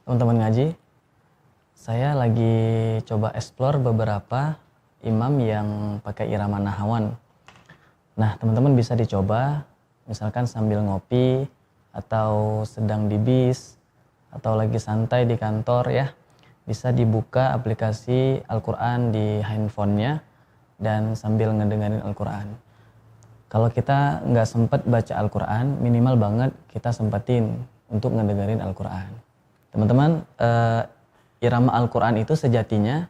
Teman-teman ngaji, saya lagi coba explore beberapa imam yang pakai irama nahawan. Nah, teman-teman bisa dicoba, misalkan sambil ngopi, atau sedang di bis, atau lagi santai di kantor ya. Bisa dibuka aplikasi Al-Quran di handphonenya, dan sambil ngedengerin Al-Quran. Kalau kita nggak sempat baca Al-Quran, minimal banget kita sempetin untuk ngedengerin Al-Quran. Teman-teman, irama Al-Quran itu sejatinya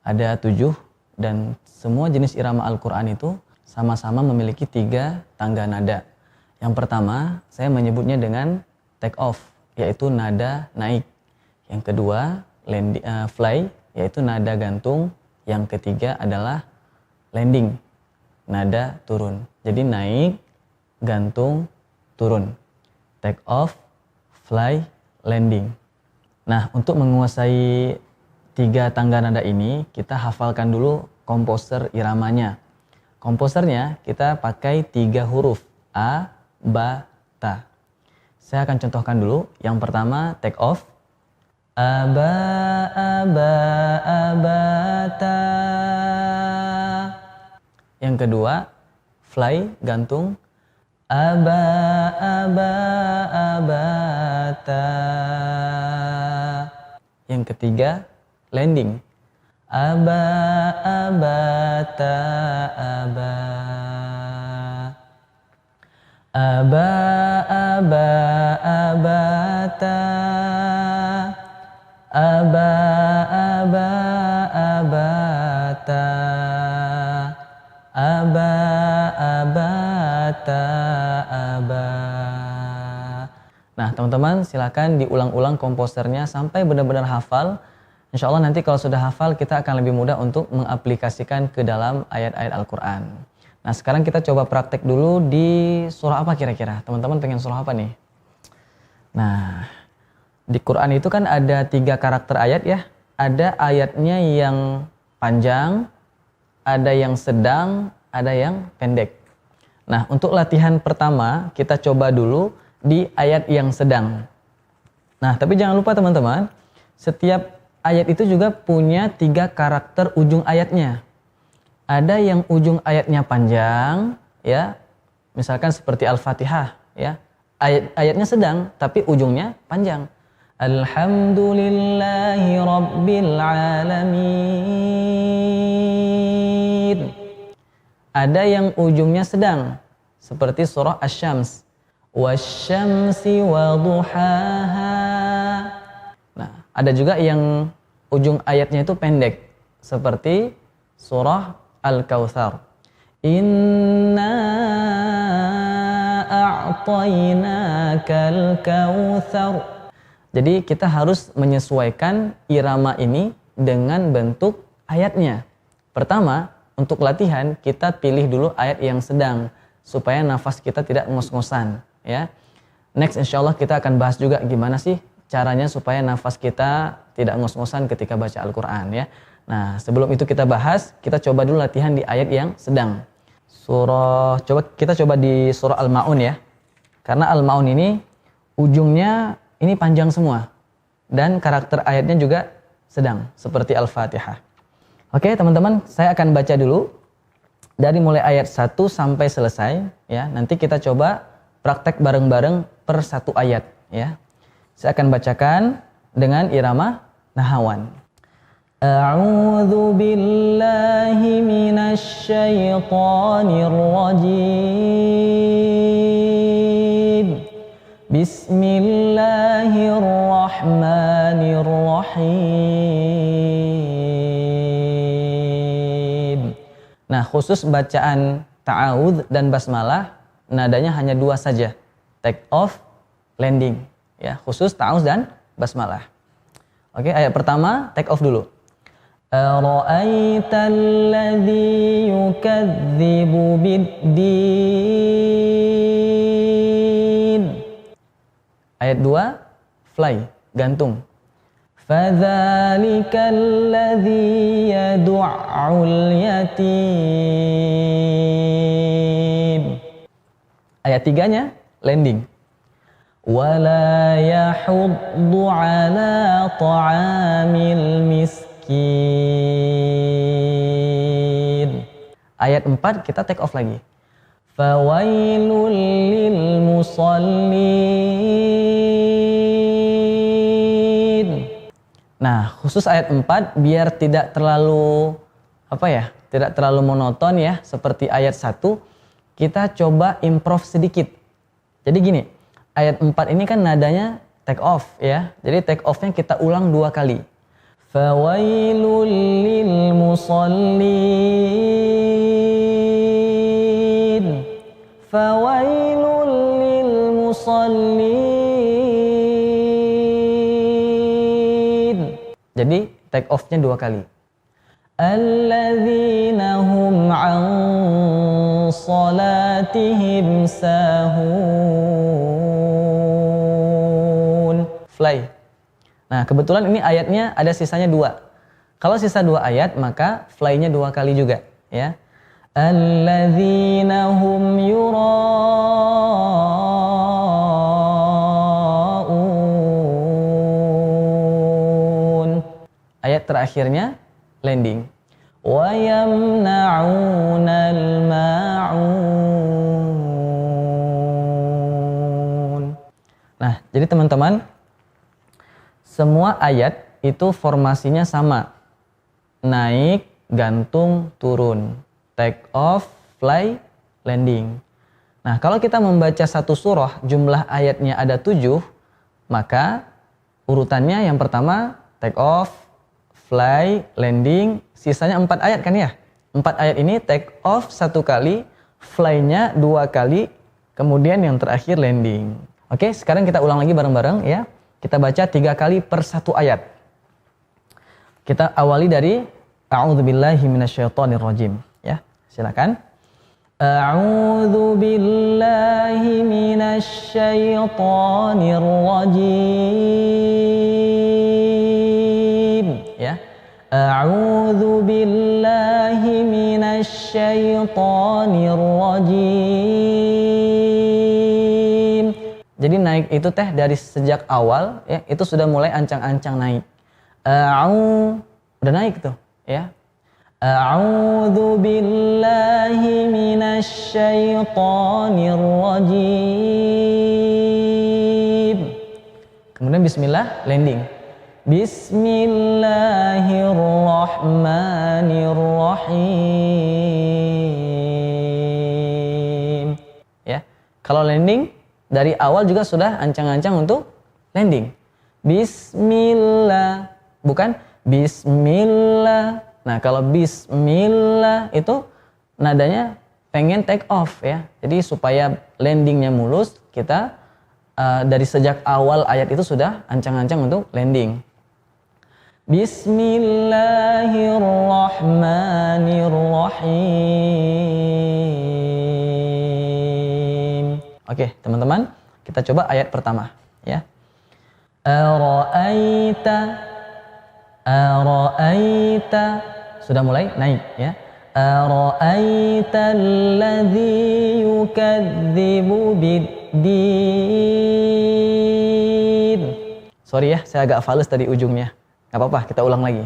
ada 7 dan semua jenis irama Al-Quran itu sama-sama memiliki 3 tangga nada. Yang pertama, saya menyebutnya dengan take off, yaitu nada naik. Yang kedua, fly, yaitu nada gantung. Yang ketiga adalah landing, nada turun. Jadi naik, gantung, turun. Take off, fly, landing. Nah, untuk menguasai 3 tangga nada ini, kita hafalkan dulu komposer iramanya. Komposernya kita pakai 3 huruf, A, Ba, Ta. Saya akan contohkan dulu. Yang pertama, take off. Aba, aba, abata. Yang kedua, fly, gantung. Aba, aba, abata. Yang ketiga, landing. Aba, abata, aba. Aba, aba, abata. Aba, aba, abata. Aba, abata, aba. Nah, teman-teman silakan diulang-ulang komposernya sampai benar-benar hafal. Insya Allah nanti kalau sudah hafal kita akan lebih mudah untuk mengaplikasikan ke dalam ayat-ayat Al-Quran. Nah, sekarang kita coba praktek dulu di surah apa kira-kira? Teman-teman pengen surah apa nih? Nah, di Quran itu kan ada 3 karakter ayat ya. Ada ayatnya yang panjang, ada yang sedang, ada yang pendek. Nah, untuk latihan pertama kita coba dulu di ayat yang sedang. Nah, tapi jangan lupa teman-teman, setiap ayat itu juga punya 3 karakter ujung ayatnya. Ada yang ujung ayatnya panjang, ya, misalkan seperti Al-Fatihah, ya, ayatnya sedang, tapi ujungnya panjang. Alhamdulillahi Rabbil Alamin. Ada yang ujungnya sedang, seperti surah Asy-Syams. Wasyamsi waduhaha. Nah, ada juga yang ujung ayatnya itu pendek, seperti surah Al-Kautsar. Inna a'tainakal kautsar. Jadi kita harus menyesuaikan irama ini dengan bentuk ayatnya. Pertama, untuk latihan kita pilih dulu ayat yang sedang supaya nafas kita tidak ngos-ngosan. Ya, next insya Allah kita akan bahas juga gimana sih caranya supaya nafas kita tidak ngos-ngosan ketika baca Al-Quran ya. Nah, sebelum itu kita bahas, kita coba dulu latihan di ayat yang sedang. Kita coba di surah Al-Ma'un ya. Karena Al-Ma'un ini ujungnya ini panjang semua dan karakter ayatnya juga sedang seperti Al-Fatihah. Oke, teman-teman, saya akan baca dulu dari mulai ayat 1 sampai selesai ya. Nanti kita coba praktek bareng-bareng per 1 ayat ya. Saya akan bacakan dengan irama nahawan. A'udzu billahi minasy syaithanir rajim. Bismillahirrahmanirrahim. Nah, khusus bacaan ta'awudz dan basmalah nadanya hanya 2 saja, take off, landing, ya, khusus ta'awudz dan basmalah. Oke, ayat pertama take off dulu. Ara'aital ladzi yukadzibu biddin. Ayat 2 fly, gantung. Fadzalikal ladzi yad'ul yatim. Ayat 3-nya landing. ولا يحض على طعام المسكين. Ayat 4 kita take off lagi. Fawailul lil musallin. Nah, khusus ayat 4 biar tidak terlalu tidak terlalu monoton ya seperti ayat 1, kita coba improve sedikit. Jadi gini, ayat 4 ini kan nadanya take off ya. Jadi take off-nya kita ulang 2 kali. Fawailul lil musallin. Fawailul lil musallin. Jadi take off-nya 2 kali. Alladzina hum an salatihim sahun. Fly. Nah, kebetulan ini ayatnya ada sisanya 2. Kalau sisa 2 ayat, maka fly-nya 2 kali juga, ya. Alladzina hum yura'un. Ayat terakhirnya landing. Wa yamna'unal ma'un. Nah, jadi teman-teman, semua ayat itu formasinya sama. Naik, gantung, turun. Take off, fly, landing. Nah, kalau kita membaca satu surah, jumlah ayatnya ada 7, maka urutannya yang pertama take off, fly, landing, sisanya 4 ayat kan ya? 4 ayat ini take off 1 kali, fly-nya 2 kali, kemudian yang terakhir landing. Oke, sekarang kita ulang lagi bareng-bareng ya. Kita baca 3 kali per 1 ayat. Kita awali dari A'udzubillahi minasyaitonirrajim ya. Silakan. A'udzubillahi minasyaitonirrajim. Ya. A'udzu billahi minasyaitonir rajim. Jadi naik itu teh dari sejak awal ya, itu sudah mulai ancang-ancang naik. Udah naik tuh ya. A'udzu billahi minasyaitonir rajim. Kemudian bismillah, landing. Bismillahirrahmanirrahim. Ya. Kalau landing dari awal juga sudah ancang-ancang untuk landing. Bismillah, bukan bismillah. Nah, kalau bismillah itu nadanya pengen take off ya. Jadi supaya landingnya mulus, kita dari sejak awal ayat itu sudah ancang-ancang untuk landing. Bismillahirrahmanirrahim. Oke, teman-teman, kita coba ayat pertama ya. Ara'aita sudah mulai naik ya. Ara'aita alladzi yukadzibu biddin. Sorry ya, saya agak fales tadi ujungnya. Gak apa-apa, kita ulang lagi.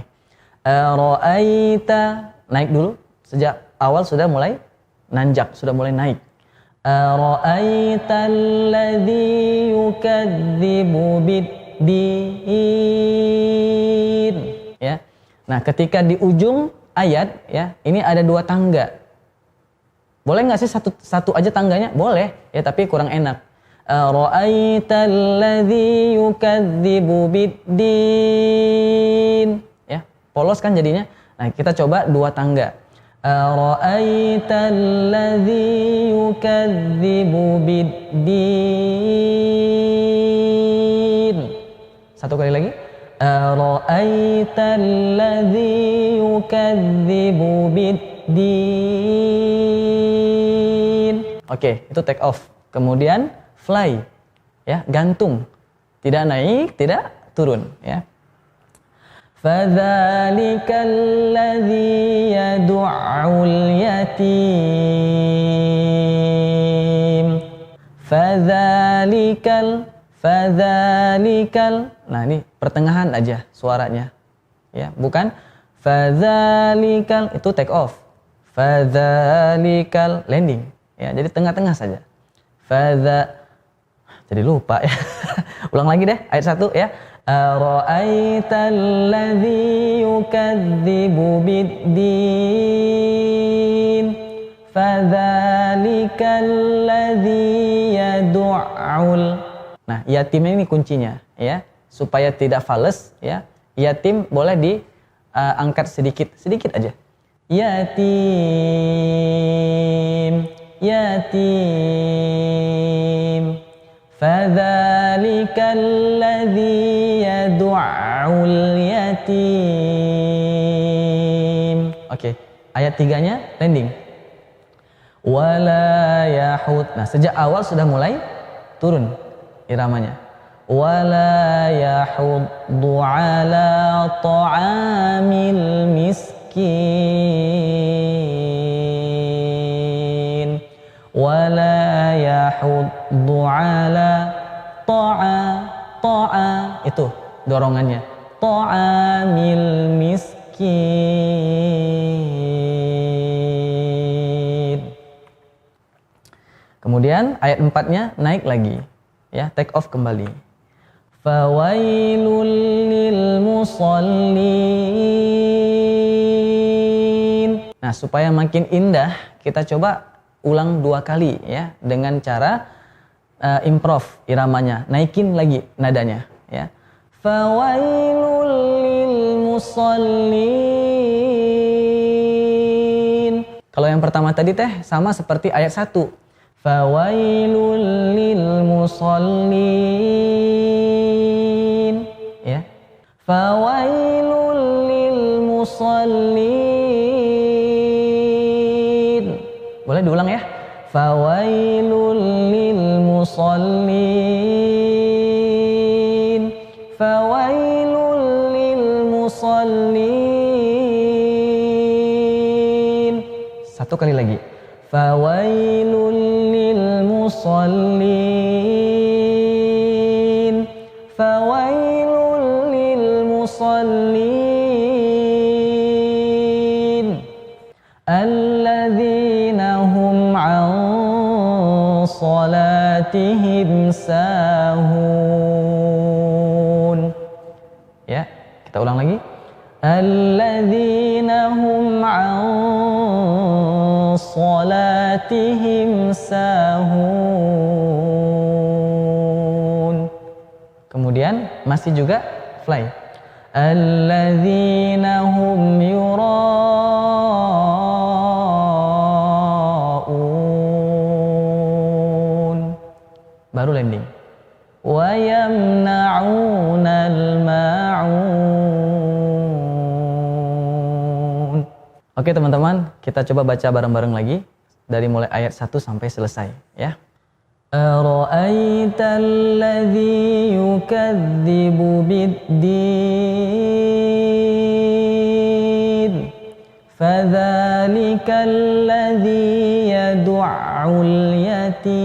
Ara'aita, naik dulu. Sejak awal sudah mulai nanjak, sudah mulai naik. Ara'aita alladzi yukadzibu biddin. Ya. Nah, ketika di ujung ayat ya, ini ada 2 tangga. Boleh nggak sih satu aja tangganya? Boleh, ya tapi kurang enak. Ra'aita alladzi yukadzibu biddin. Ya, polos kan jadinya. Nah, kita coba 2 tangga. Ra'aita alladzi yukadzibu biddin. Satu kali lagi. Ra'aita alladzi yukadzibu biddin. Oke, itu take off. Kemudian fly, ya, gantung, tidak naik, tidak turun, ya. Fadzalika alladzi yad'ul yatim. Fadzalikal Fadzalikal. Nah, ini pertengahan aja suaranya. Ya, bukan fadzalikal itu take off. Fadzalikal landing. Ya, jadi tengah-tengah saja. Jadi lupa ya. Ulang lagi deh ayat 1 ya. Ara'aital ladzi yukadzibu biddin fadzalikal ladzi yad'ul. Nah, yatim ini kuncinya ya, supaya tidak fales ya. Yatim boleh diangkat sedikit aja. Yatim, yatim. Fadzalikal ladzi yad'ul yatim. Oke, ayat 3-nya landing. Wala yahud. Nah, sejak awal sudah mulai turun iramanya. Wala yahuddu ala ta'amil miskin. Wala yahuddu ala ta'a itu dorongannya. Ta'amil miskin. Kemudian ayat 4-nya naik lagi. Ya, take off kembali. Fawailul lil musallin. Nah, supaya makin indah, kita coba ulang 2 kali ya, dengan cara improv iramanya, naikin lagi nadanya ya. Fawailul lil musallin. Kalau yang pertama tadi teh sama seperti ayat 1. Fawailul lil musallin ya. Fawailul lil musallin. Boleh diulang ya. Fawailul lil musallin. Fawailul lil musallin. 1 kali lagi. Fawailul musallin. Fawailul lil musallin. Alladzina hum an salatihim sahun. Ya, kita ulang lagi. Alladzina hum an salatihim sahun. Kemudian masih juga fly. Alladzina hum yura'un. Baru landing. Wa yamna'unal ma'un. Oke teman-teman, kita coba baca bareng-bareng lagi dari mulai ayat 1 sampai selesai ya. Ara'aital ladzi yukadzibu biddin fadzalikal ladzi yad'ul yatim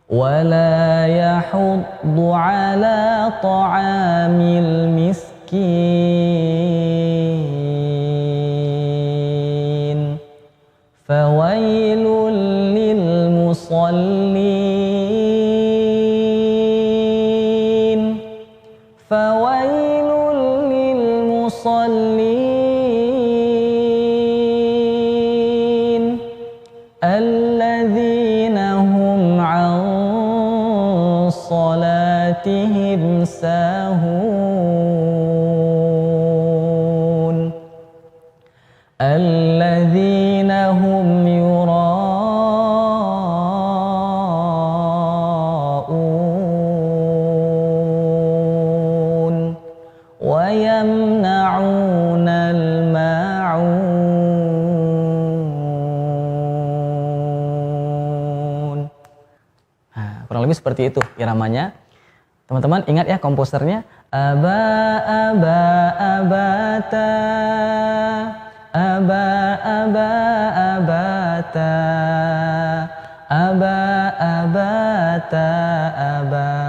wala yahuddu ala ta'amil miskin. Fawailul lil musallin. Fawailul lil musallin. Alladzina hum an salatihim sahun. Alladzina hum yura'un wa yamna'unal ma'un. Nah, kurang lebih seperti itu iramanya. Teman-teman ingat ya komposernya. Abata. Abata. Aba ata aba